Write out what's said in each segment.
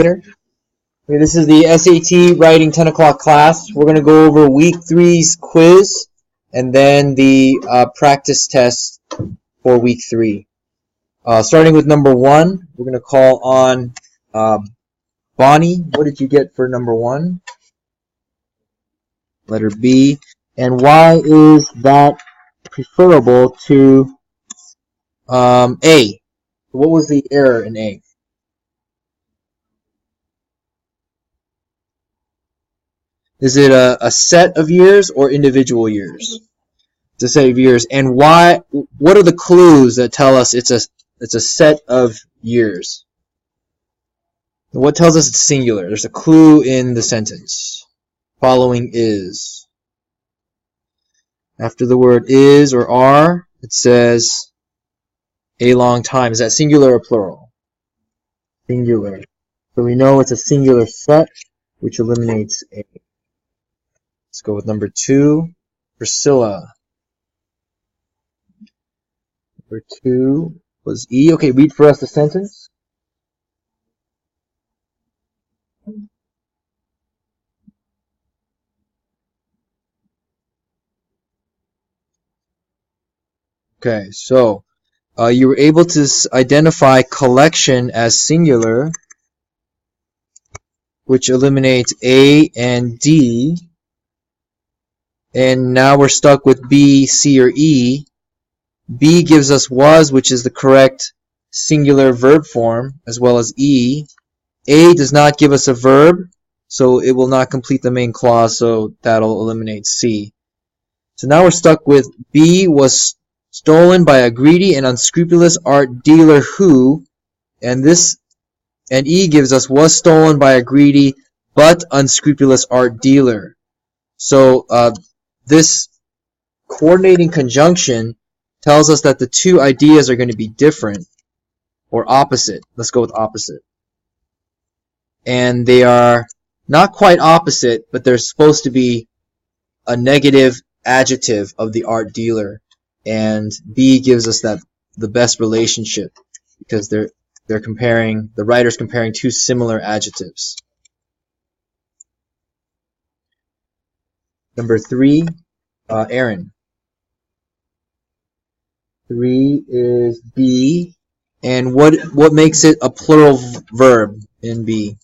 Okay, this is the SAT Writing 10 o'clock class. We're going to go over week 3's quiz and then the practice test for week 3. Starting with number 1, we're going to call on Bonnie. What did you get for number 1? Letter B. And why is that preferable to A? What was the error in A? Is it a set of years or individual years? It's a set of years. And why? What are the clues that tell us it's a set of years? What tells us it's singular? There's a clue in the sentence. Following is. After the word is or are, it says a long time. Is that singular or plural? Singular. So we know it's a singular set, which eliminates A. Let's go with number 2, Priscilla. Number 2 was E. Okay, read for us the sentence. Okay, so you were able to identify collection as singular, which eliminates A and D. And now we're stuck with B, C, or E. B gives us was, which is the correct singular verb form, as well as E. A does not give us a verb, so it will not complete the main clause, so that'll eliminate C. So now we're stuck with B was stolen by a greedy and unscrupulous art dealer who, and E gives us was stolen by a greedy but unscrupulous art dealer. So this coordinating conjunction tells us that the two ideas are going to be different or opposite. Let's go with opposite. And they are not quite opposite, but they're supposed to be a negative adjective of the art dealer. And B gives us that the best relationship because they're comparing, the writer's comparing two similar adjectives. Number 3, Aaron. 3 is B. And what makes it a plural verb in B?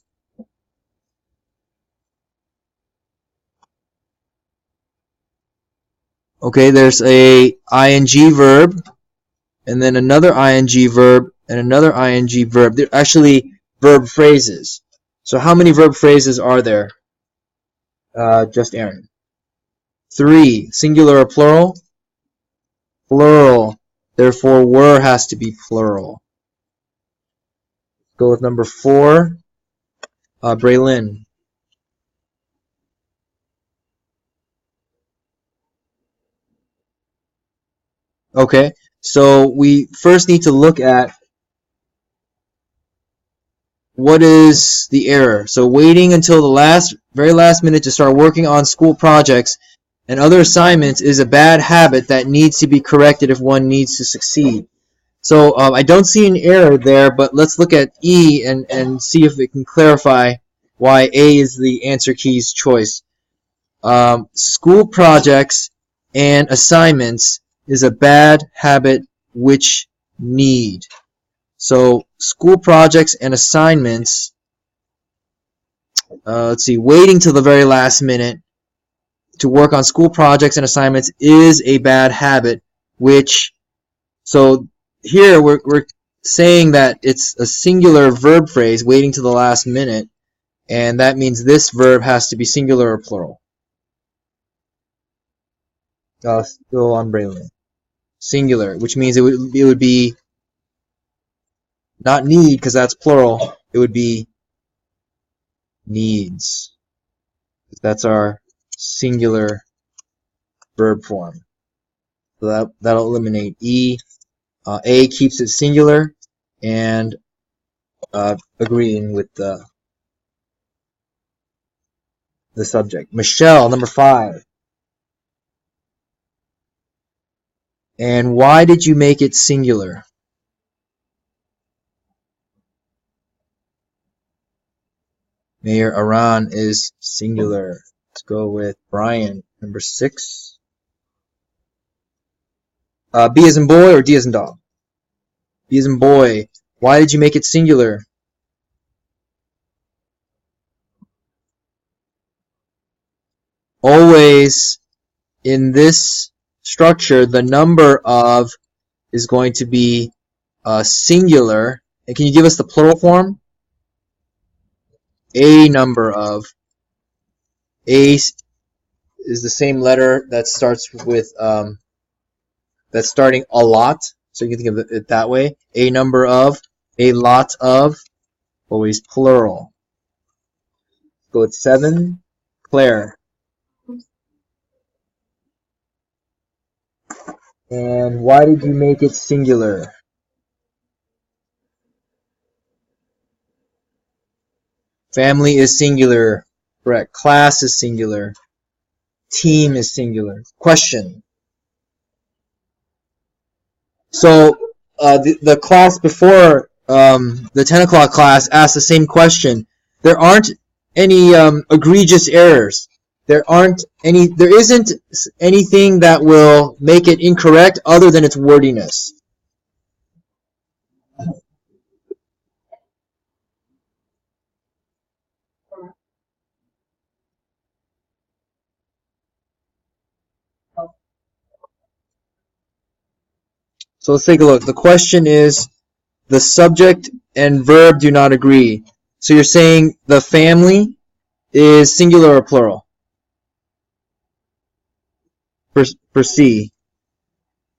Okay, there's a ing verb, and then another ing verb, and another ing verb. They're actually verb phrases. So how many verb phrases are there? Just Aaron. 3. Singular or plural? Plural. Therefore, were has to be plural. Go with number 4. Braylon. Okay, so we first need to look at what is the error. So waiting until the very last minute to start working on school projects and other assignments is a bad habit that needs to be corrected if one needs to succeed. So I don't see an error there, but let's look at E and see if it can clarify why A is the answer key's choice. School projects and assignments is a bad habit which need. So school projects and assignments, let's see, waiting till the very last minute to work on school projects and assignments is a bad habit, which, so here we're saying that it's a singular verb phrase, waiting till the last minute, and that means this verb has to be singular or plural. Still on Braylon. Singular, which means it would be not need, because that's plural. It would be needs. That's our singular verb form. So that'll eliminate E. A keeps it singular, and agreeing with the subject. Michelle, number 5. And why did you make it singular? Mayor Iran is singular. Let's go with Brian, number 6. B as in boy or D as in dog? B as in boy. Why did you make it singular? Always in this structure, the number of is going to be singular. And can you give us the plural form? A number of. A is the same letter that starts with that's starting a lot. So you can think of it that way. A number of, a lot of, always plural. Go with 7. Claire. And why did you make it singular? Family is singular. Correct. Class is singular. Team is singular. Question. So the class before the 10 o'clock class asked the same question. There aren't any egregious errors. There isn't anything that will make it incorrect other than its wordiness. So let's take a look. The question is, the subject and verb do not agree. So you're saying the family is singular or plural? For C.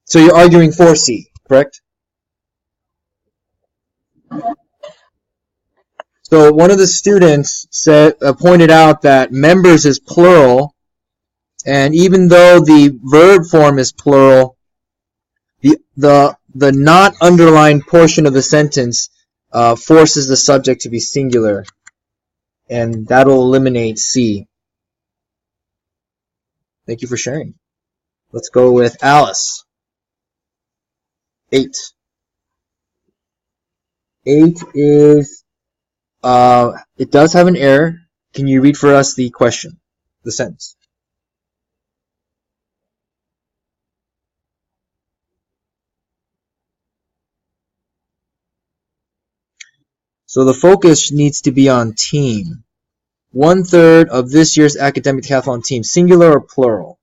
So you're arguing for C, correct? So one of the students pointed out that members is plural, and even though the verb form is plural, the not underlined portion of the sentence forces the subject to be singular, and that'll eliminate C. Thank you for sharing. Let's go with Alice. 8. 8 is it does have an error. Can you read for us the question, the sentence? So the focus needs to be on team. 1/3 of this year's academic decathlon team, singular or plural?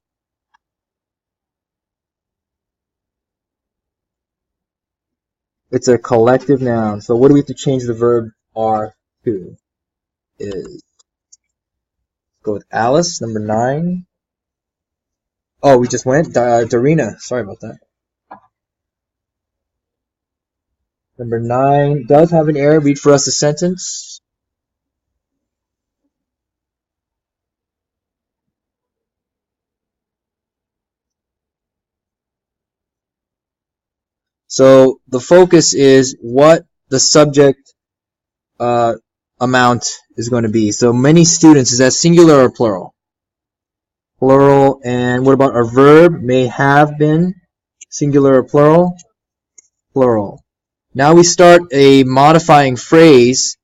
It's a collective noun. So what do we have to change the verb are to? Is. Go with Alice, number 9. Oh, we just went? Darina, sorry about that. Number 9 does have an error. Read for us the sentence. So the focus is what the subject amount is going to be. So many students, is that singular or plural? Plural. And what about our verb? May have been. Singular or plural? Plural. Now we start a modifying phrase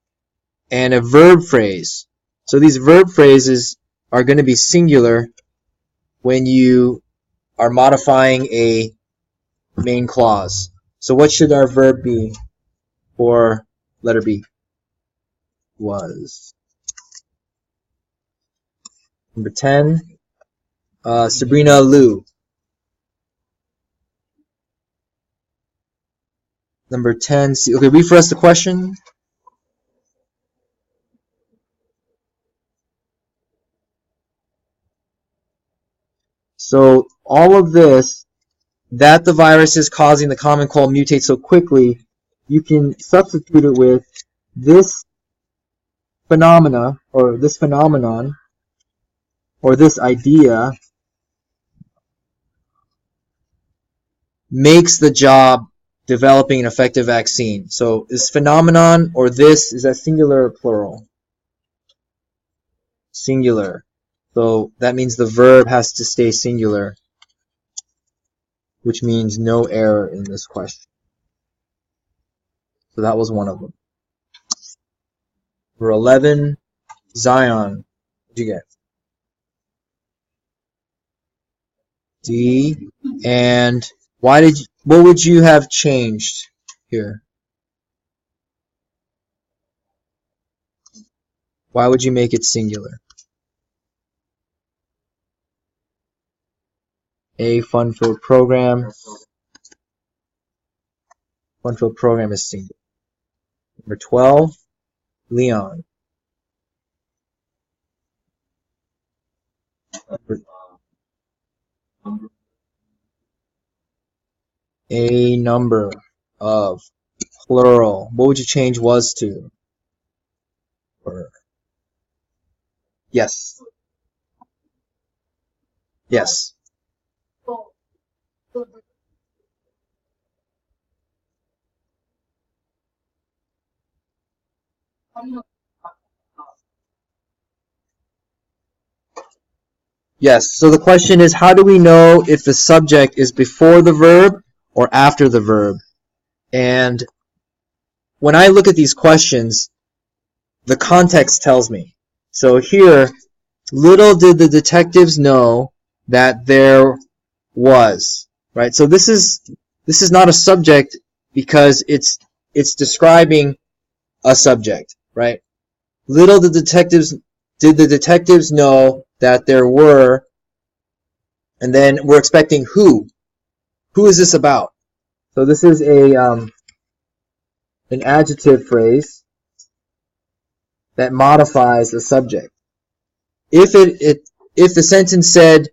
and a verb phrase. So these verb phrases are going to be singular when you are modifying a main clause. So what should our verb be for letter B? Was. Number 10, Sabrina Liu. Number 10, okay, read for us the question. So all of this, that the virus is causing the common cold mutate so quickly, you can substitute it with this phenomena, or this phenomenon, or this idea makes the job developing an effective vaccine. So this phenomenon or this, is that singular or plural? Singular. So that means the verb has to stay singular, which means no error in this question. So that was one of them. Number 11, Zion. What'd you get? D. And what would you have changed here? Why would you make it singular? A, fun-filled program. Fun-filled program is singular. Number 12, Leon. A number of, plural. What would you change was to? Or, yes. Yes. Yes. So the question is, how do we know if the subject is before the verb or after the verb? And when I look at these questions, the context tells me. So here, little did the detectives know that there was, right? So this is not a subject because it's describing a subject, right? Little did the detectives know that there were, and then we're expecting who. Who is this about? So this is an adjective phrase that modifies the subject. If the sentence said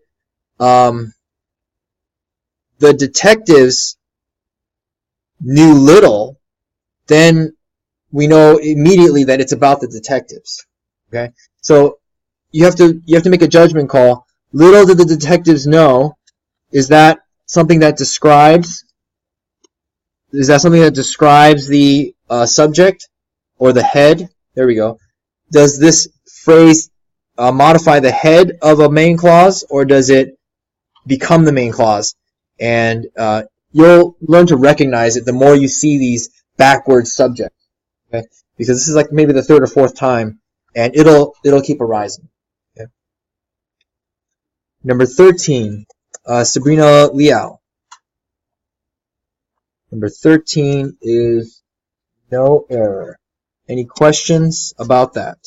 the detectives knew little, then we know immediately that it's about the detectives. Okay, so you have to make a judgment call. Little did the detectives know. Is that something that describes? Is that something that describes the subject or the head? There we go. Does this phrase modify the head of a main clause, or does it become the main clause? And you'll learn to recognize it the more you see these backward subjects. Okay, because this is like maybe the third or fourth time, and it'll keep arising. Okay. Number 13, Sabrina Liao. Number 13 is no error. Any questions about that?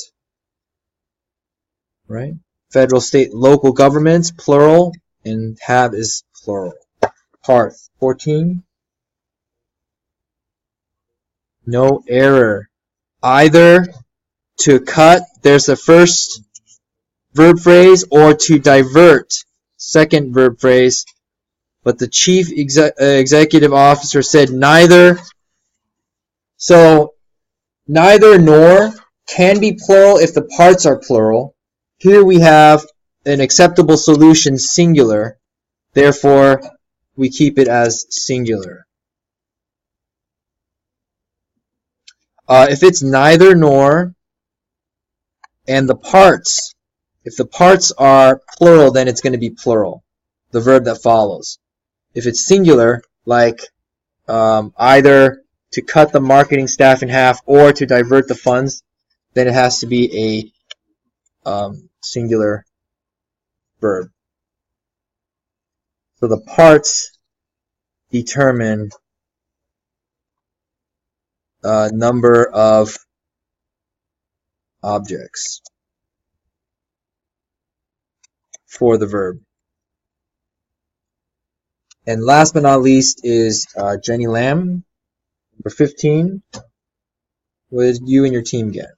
Right? Federal, state, local governments, plural, and have is plural. Parth, 14. No error. Either to cut, there's the first verb phrase, or to divert, second verb phrase. But the chief executive officer said neither. So neither nor can be plural if the parts are plural. Here we have an acceptable solution, singular. Therefore, we keep it as singular. If it's neither nor and the parts, if the parts are plural, then it's going to be plural, the verb that follows. If it's singular, like either to cut the marketing staff in half or to divert the funds, then it has to be a singular verb. So the parts determine number of objects for the verb. And last but not least is Jenny Lam, number 15. What did you and your team get?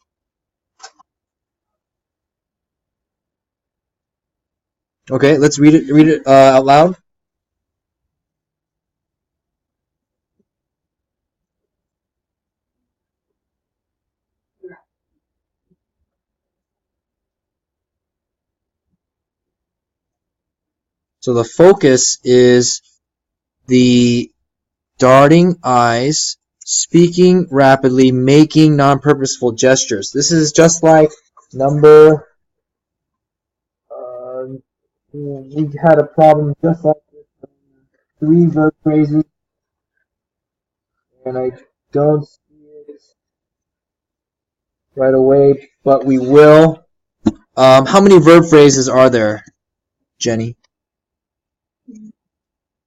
Okay, let's read it out loud. So the focus is the darting eyes, speaking rapidly, making non-purposeful gestures. This is just like number... we had a problem just like this. 3 verb phrases, and I don't see it right away, but we will. How many verb phrases are there, Jenny?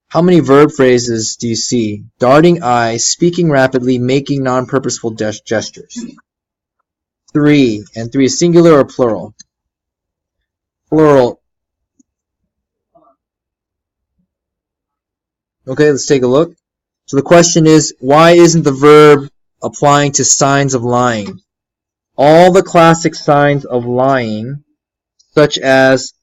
How many verb phrases do you see? Darting eyes, speaking rapidly, making non-purposeful gestures. 3. And 3 is singular or plural? Plural. Okay, let's take a look. So the question is, why isn't the verb applying to signs of lying? All the classic signs of lying, such as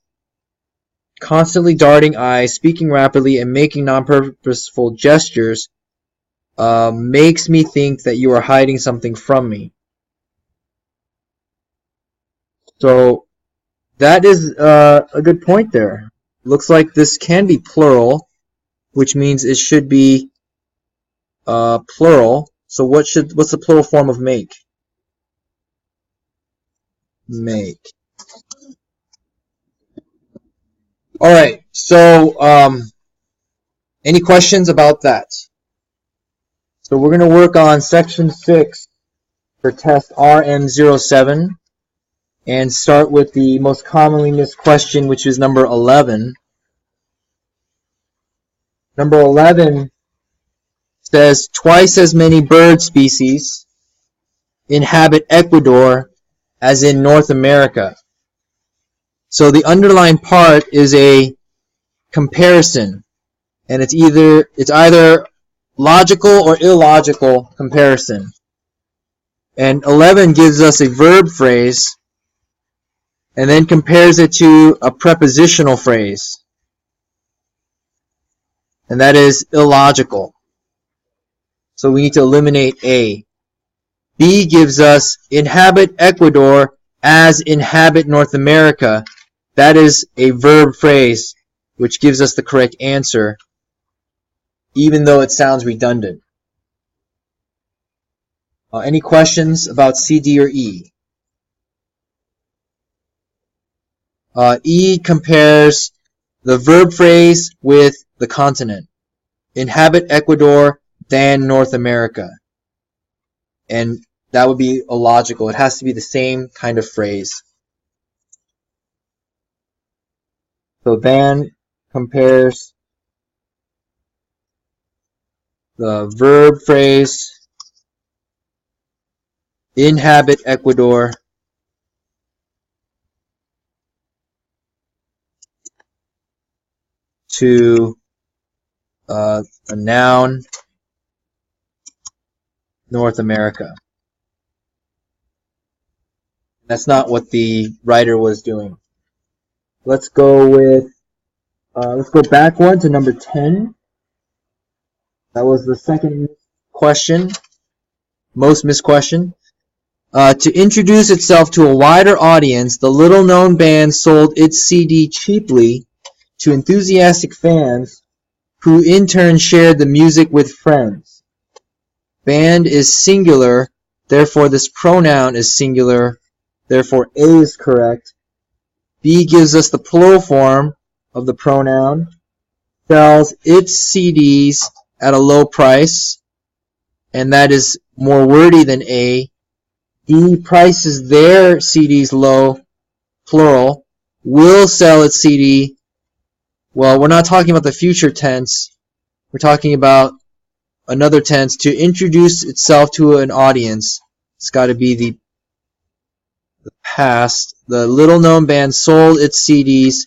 constantly darting eyes, speaking rapidly, and making non-purposeful gestures, makes me think that you are hiding something from me. So that is a good point there. Looks like this can be plural, which means it should be plural. So what's the plural form of make? Make. All right. So any questions about that? So we're going to work on section 6 for test RM07 and start with the most commonly missed question, which is number 11. Number 11 says twice as many bird species inhabit Ecuador as in North America. So the underlined part is a comparison, and it's either logical or illogical comparison. And 11 gives us a verb phrase and then compares it to a prepositional phrase, and that is illogical. So we need to eliminate A. B gives us inhabit Ecuador as inhabit North America. That is a verb phrase, which gives us the correct answer, even though it sounds redundant. Any questions about C, D, or E? E compares the verb phrase with the continent. Inhabit Ecuador than North America. And that would be illogical. It has to be the same kind of phrase. So than compares the verb phrase inhabit Ecuador to a noun North America. That's not what the writer was doing. Let's go back one to number 10. That was the second question, most missed question. To introduce itself to a wider audience, the little-known band sold its CD cheaply to enthusiastic fans who in turn shared the music with friends. Band is singular, therefore this pronoun is singular, therefore A is correct. B gives us the plural form of the pronoun, sells its CDs at a low price, and that is more wordy than A. D prices their CDs low, plural, will sell its CD. Well, we're not talking about the future tense. We're talking about another tense. To introduce itself to an audience, it's got to be the past. The little-known band sold its CDs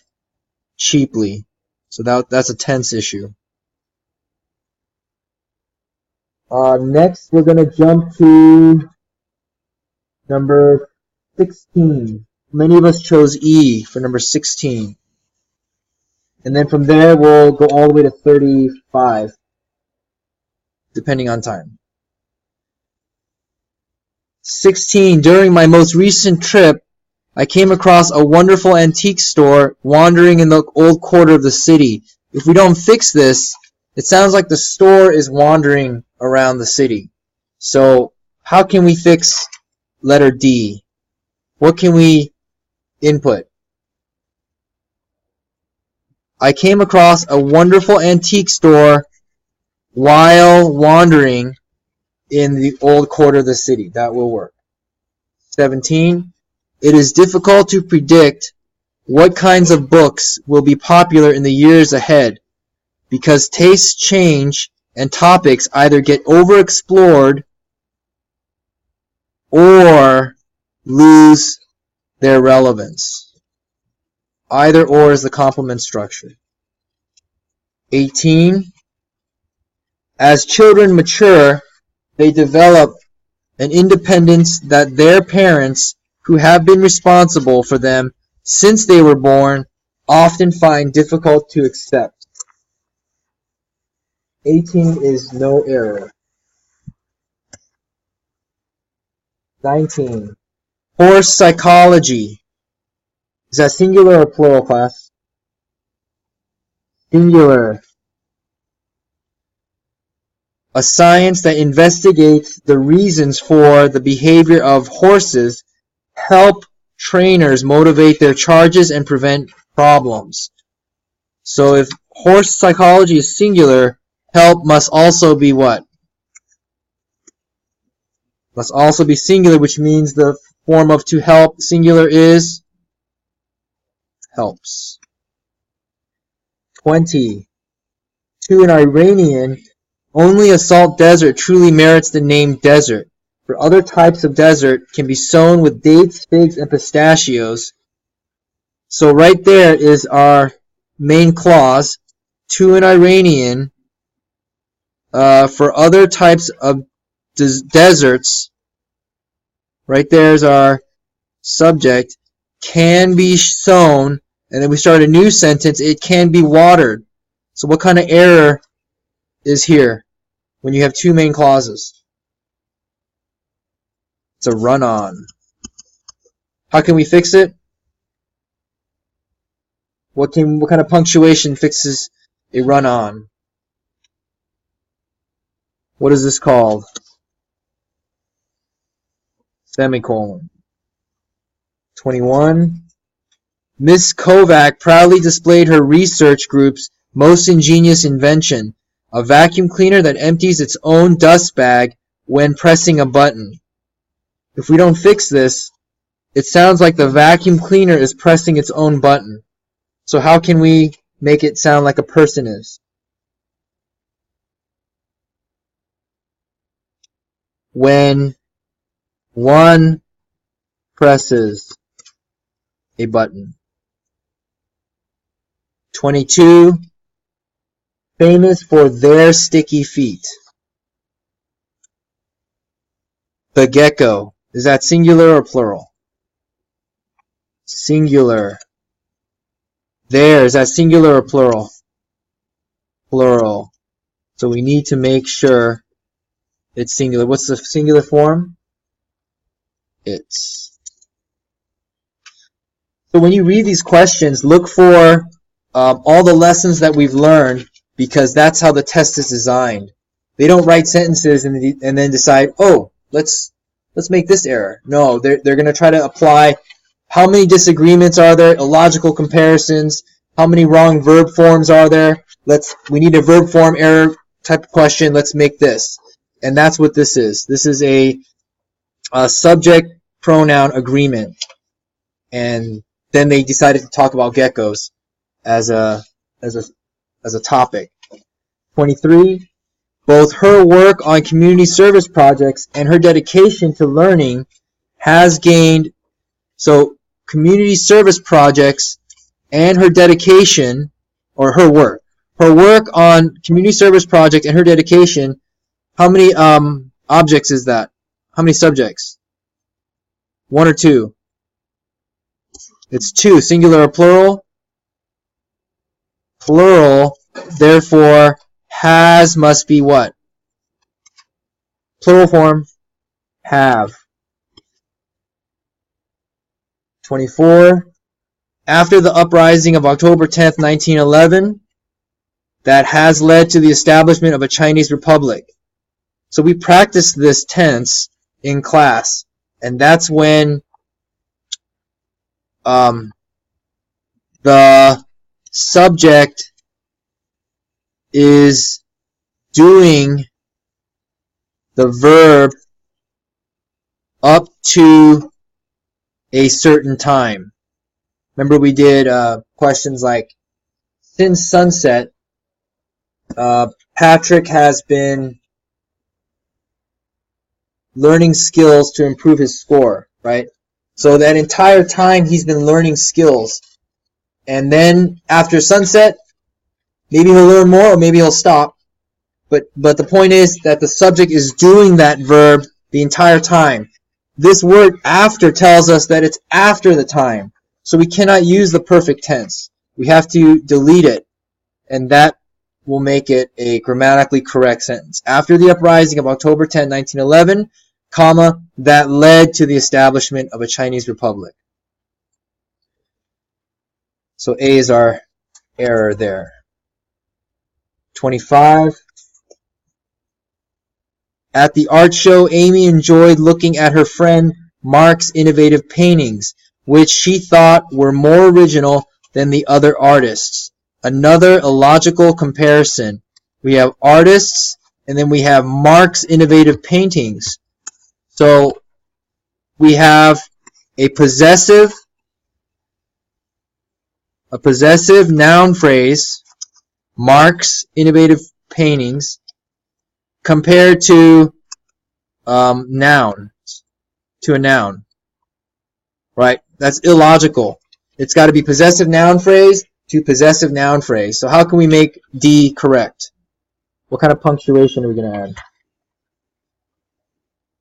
cheaply. So that's a tense issue. Next, we're going to jump to number 16. Many of us chose E for number 16. And then from there, we'll go all the way to 35, depending on time. 16. During my most recent trip, I came across a wonderful antique store wandering in the old quarter of the city. If we don't fix this, it sounds like the store is wandering around the city. So how can we fix letter D? What can we input? I came across a wonderful antique store while wandering in the old quarter of the city. That will work. 17. it is difficult to predict what kinds of books will be popular in the years ahead because tastes change and topics either get overexplored or lose their relevance. Either or is the complement structure. 18. As children mature, they develop an independence that their parents, who have been responsible for them since they were born, often find difficult to accept. 18 is no error. 19. Horse psychology. Is that singular or plural, class? Singular. A science that investigates the reasons for the behavior of horses, help trainers motivate their charges and prevent problems. So if horse psychology is singular, help must also be what? Must also be singular, which means the form of to help singular is helps. 20. To an Iranian, only a salt desert truly merits the name desert. For other types of desert can be sown with dates, figs, and pistachios. So right there is our main clause. To an Iranian, for other types of deserts, right there is our subject, can be sown, and then we start a new sentence, it can be watered. So what kind of error is here when you have two main clauses? It's a run-on. How can we fix it? What kind of punctuation fixes a run-on? What is this called? Semicolon. 21. Miss Kovac proudly displayed her research group's most ingenious invention, a vacuum cleaner that empties its own dust bag when pressing a button. If we don't fix this, it sounds like the vacuum cleaner is pressing its own button. So how can we make it sound like a person is? When one presses a button. 22. Famous for their sticky feet. The gecko. Is that singular or plural? Singular. There. Is that singular or plural? Plural. So we need to make sure it's singular. What's the singular form? It's. So when you read these questions, look for all the lessons that we've learned, because that's how the test is designed. They don't write sentences and then decide, oh, let's make this error. No, they're going to try to apply how many disagreements are there, illogical comparisons, how many wrong verb forms are there. We need a verb form error type of question. Let's make this. And that's what this is. This is a subject pronoun agreement. And then they decided to talk about geckos as a topic. 23. Both her work on community service projects and her dedication to learning has gained. So community service projects and her dedication, or her work on community service project and her dedication, how many objects is that? How many subjects? One or two? It's two. Singular or plural? Plural. Therefore, has must be what? Plural form. Have. 24. After the uprising of October 10th, 1911, that has led to the establishment of a Chinese Republic. So we practiced this tense in class, and that's when the subject is doing the verb up to a certain time. Remember we did questions like, since sunset, Patrick has been learning skills to improve his score, right? So that entire time he's been learning skills. And then after sunset, maybe he'll learn more or maybe he'll stop. But the point is that the subject is doing that verb the entire time. This word after tells us that it's after the time. So we cannot use the perfect tense. We have to delete it. And that will make it a grammatically correct sentence. After the uprising of October 10, 1911, comma, that led to the establishment of a Chinese republic. So A is our error there. 25. At the art show, Amy enjoyed looking at her friend Mark's innovative paintings, which she thought were more original than the other artists. Another illogical comparison. We have artists, and then we have Mark's innovative paintings. So we have a possessive noun phrase, Mark's innovative paintings, compared to a noun, right? That's illogical. It's got to be possessive noun phrase to possessive noun phrase. So how can we make D correct? What kind of punctuation are we going to add?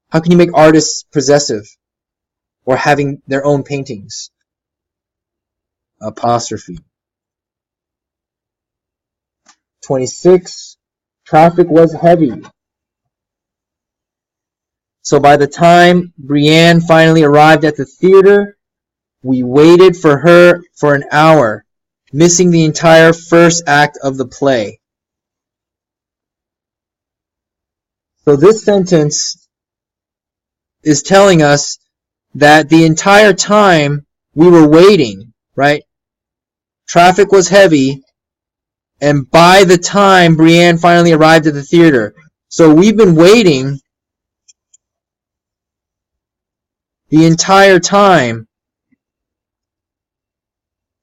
How can you make artists possessive or having their own paintings? Apostrophe. 26. Traffic was heavy. So by the time Brienne finally arrived at the theater, we waited for her for an hour, missing the entire first act of the play. So this sentence is telling us that the entire time we were waiting, right? Traffic was heavy, and by the time Brienne finally arrived at the theater, so we've been waiting the entire time.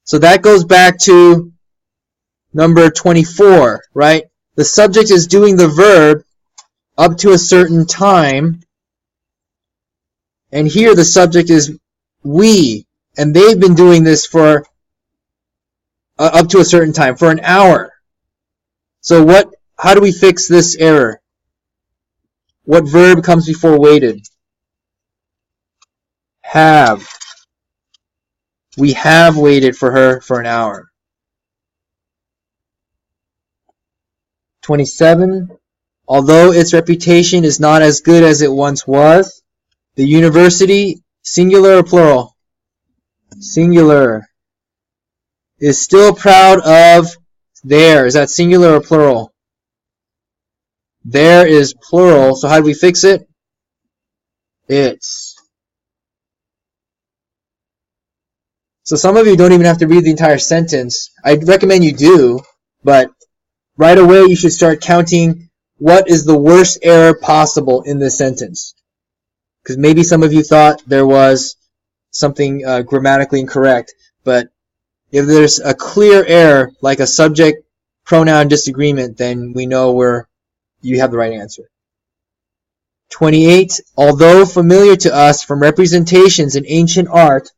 So that goes back to number 24, right? The subject is doing the verb up to a certain time. And here the subject is we. And they've been doing this for up to a certain time, for an hour. So how do we fix this error? What verb comes before waited? Have. We have waited for her for an hour. 27. Although its reputation is not as good as it once was, the university, singular or plural? Singular. Is still proud of their. Is that singular or plural? There is plural. So how do we fix it? It's. So some of you don't even have to read the entire sentence. I'd recommend you do, but right away you should start counting what is the worst error possible in this sentence. Because maybe some of you thought there was something grammatically incorrect, but if there's a clear error, like a subject-pronoun disagreement, then we know where you have the right answer. 28. Although familiar to us from representations in ancient art,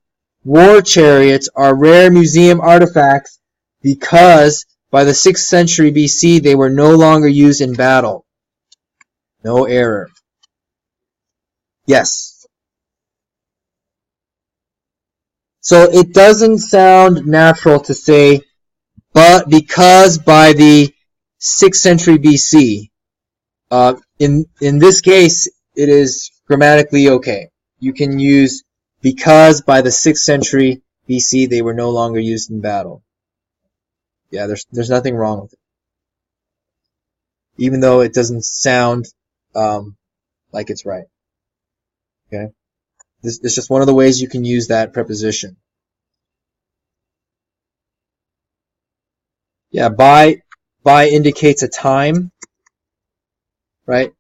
war chariots are rare museum artifacts because by the 6th century BC they were no longer used in battle. No error. Yes. So it doesn't sound natural to say, but because by the 6th century BC. In this case, it is grammatically okay. You can use because by the 6th century BC they were no longer used in battle. Yeah, there's nothing wrong with it. Even though it doesn't sound like it's right. Okay? This is just one of the ways you can use that preposition. Yeah, by indicates a time, right?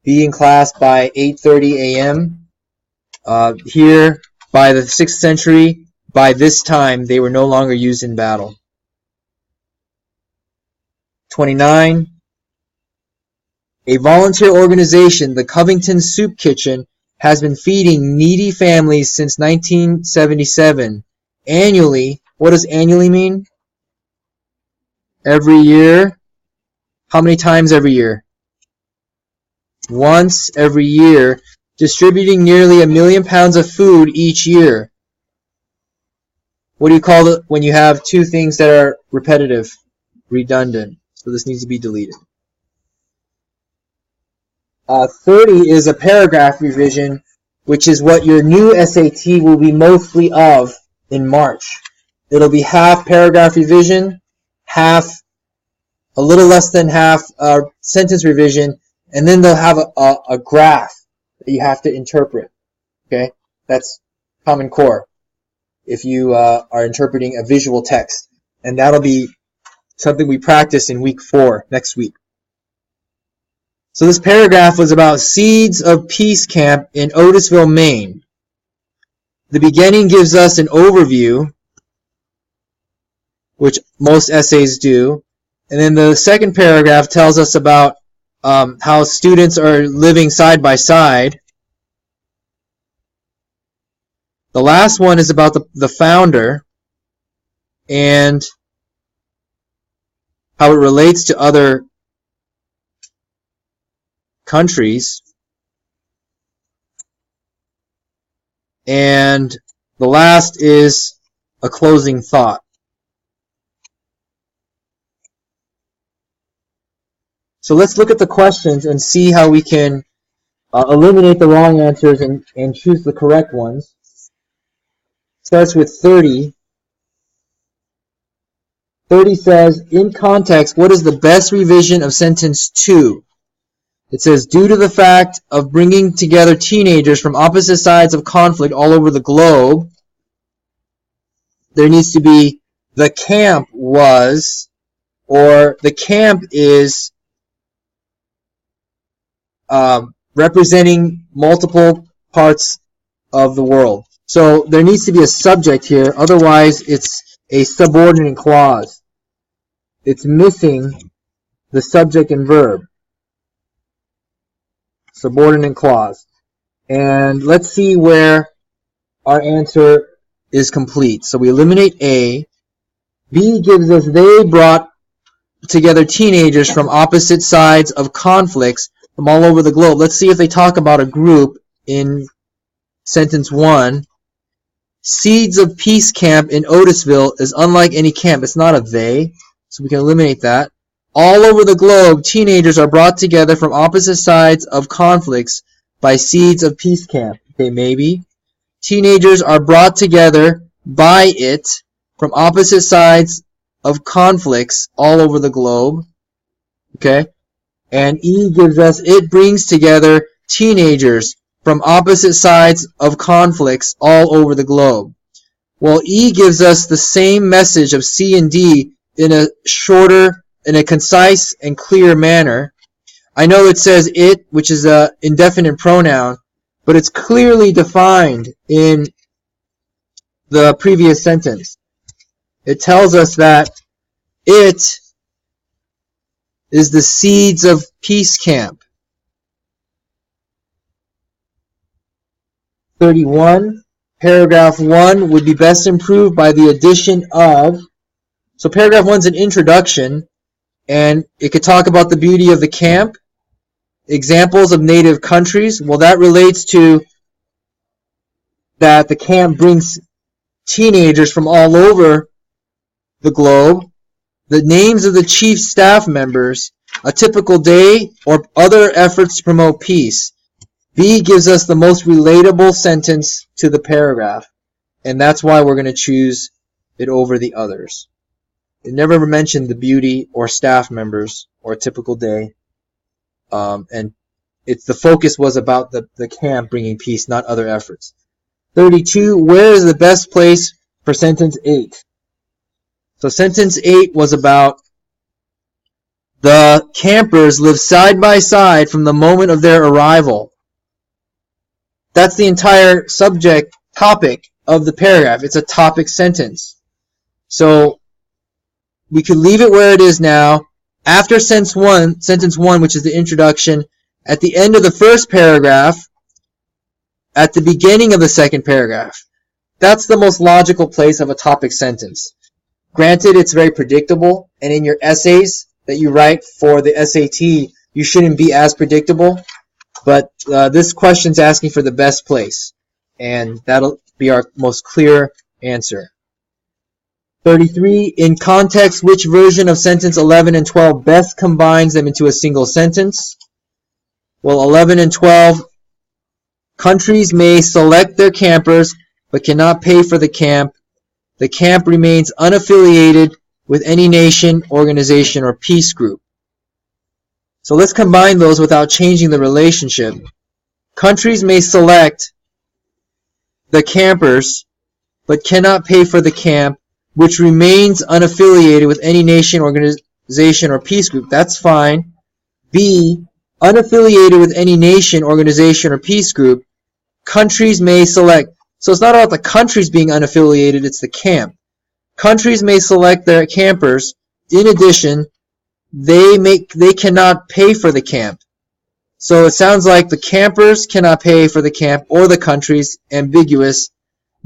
Be in class by 8:30 a.m. Here, By the 6th century, by this time, they were no longer used in battle. 29. A volunteer organization, the Covington Soup Kitchen, has been feeding needy families since 1977. Annually, what does annually mean? Every year. How many times every year? Once every year, distributing nearly 1 million pounds of food each year. What do you call it when you have two things that are repetitive? Redundant. So this needs to be deleted. 30 is a paragraph revision, which is what your new SAT will be mostly of in March. It'll be half paragraph revision, half, a little less than half sentence revision, and then they'll have a graph that you have to interpret. Okay, that's Common Core if you are interpreting a visual text, and that'll be something we practice in week 4 next week. So this paragraph was about Seeds of Peace Camp in Otisville, Maine. The beginning gives us an overview, which most essays do, and then the second paragraph tells us about how students are living side by side. The last one is about the founder and how it relates to other countries. And the last is a closing thought. So let's look at the questions and see how we can eliminate the wrong answers and choose the correct ones. Starts with 30. 30 says, in context, what is the best revision of sentence 2? It says, due to the fact of bringing together teenagers from opposite sides of conflict all over the globe, there needs to be the camp was, or the camp is representing multiple parts of the world. So there needs to be a subject here, otherwise it's a subordinate clause. It's missing the subject and verb. Subordinate clause. And let's see where our answer is complete. So we eliminate A. B gives us they brought together teenagers from opposite sides of conflicts from all over the globe. Let's see if they talk about a group in sentence 1. Seeds of Peace Camp in Otisville is unlike any camp. It's not a they, so we can eliminate that. All over the globe, teenagers are brought together from opposite sides of conflicts by Seeds of Peace Camp. Okay, maybe. Teenagers are brought together by it from opposite sides of conflicts all over the globe. Okay? And E gives us it brings together teenagers from opposite sides of conflicts all over the globe. Well, E gives us the same message of C and D in a shorter, in a concise and clear manner. I know it says it, which is an indefinite pronoun, but it's clearly defined in the previous sentence. It tells us that it is the Seeds of Peace Camp. 31, paragraph 1 would be best improved by the addition of. So paragraph 1 is an introduction, and it could talk about the beauty of the camp, examples of native countries. Well, that relates to that the camp brings teenagers from all over the globe, the names of the chief staff members, a typical day, or other efforts to promote peace. B gives us the most relatable sentence to the paragraph, and that's why we're going to choose it over the others. It never mentioned the beauty or staff members or a typical day, and the focus was about the camp bringing peace, not other efforts. 32, where is the best place for sentence 8? So sentence 8 was about the campers live side by side from the moment of their arrival. That's the entire subject topic of the paragraph. It's a topic sentence. So we could leave it where it is now. After sentence one, which is the introduction, at the end of the first paragraph, at the beginning of the second paragraph. That's the most logical place of a topic sentence. Granted, it's very predictable, and in your essays that you write for the SAT, you shouldn't be as predictable, but this question's asking for the best place, and that'll be our most clear answer. 33, in context, which version of sentence 11 and 12 best combines them into a single sentence? Well, 11 and 12, countries may select their campers but cannot pay for the camp. The camp remains unaffiliated with any nation, organization, or peace group. So let's combine those without changing the relationship. Countries may select the campers but cannot pay for the camp, which remains unaffiliated with any nation, organization, or peace group. That's fine. B, unaffiliated with any nation, organization, or peace group. Countries may select. So it's not about the countries being unaffiliated, it's the camp. Countries may select their campers. In addition, they cannot pay for the camp. So it sounds like the campers cannot pay for the camp or the countries, ambiguous.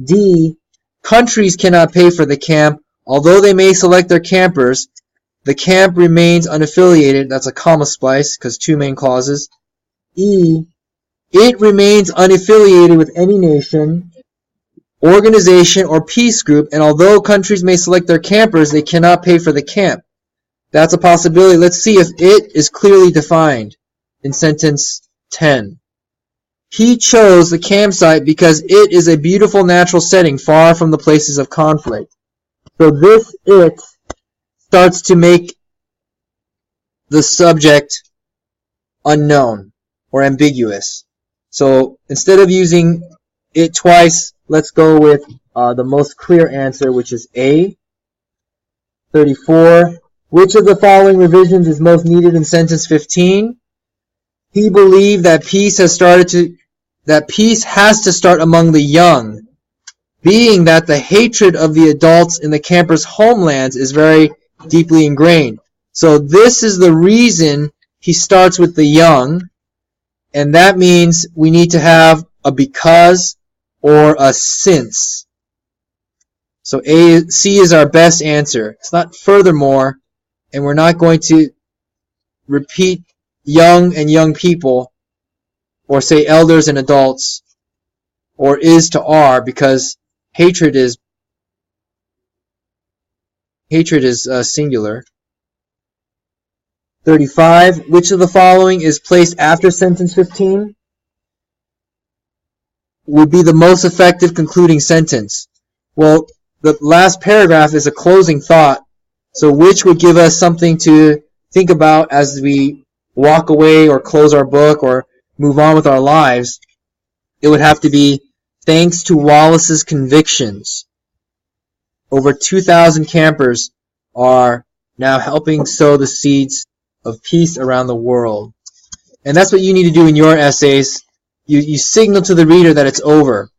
D, countries cannot pay for the camp. Although they may select their campers, the camp remains unaffiliated. That's a comma splice because two main clauses. E, it remains unaffiliated with any nation, organization, or peace group, and although countries may select their campers, they cannot pay for the camp. That's a possibility. Let's see if it is clearly defined in sentence 10. He chose the campsite because it is a beautiful natural setting far from the places of conflict. So this it starts to make the subject unknown or ambiguous. So instead of using it twice, let's go with the most clear answer, which is A. 34. Which of the following revisions is most needed in sentence 15? He believed that peace has to start among the young, being that the hatred of the adults in the campers' homelands is very deeply ingrained. So this is the reason he starts with the young, and that means we need to have a because or a since. So C is our best answer. It's not furthermore, and we're not going to repeat young and young people, or say elders and adults, or is to are, because hatred is singular. 35. Which of the following is placed after sentence 15? Would be the most effective concluding sentence. Well, the last paragraph is a closing thought. So which would give us something to think about as we walk away or close our book or move on with our lives? It would have to be, thanks to Wallace's convictions, over 2,000 campers are now helping sow the seeds of peace around the world. And that's what you need to do in your essays. You signal to the reader that it's over.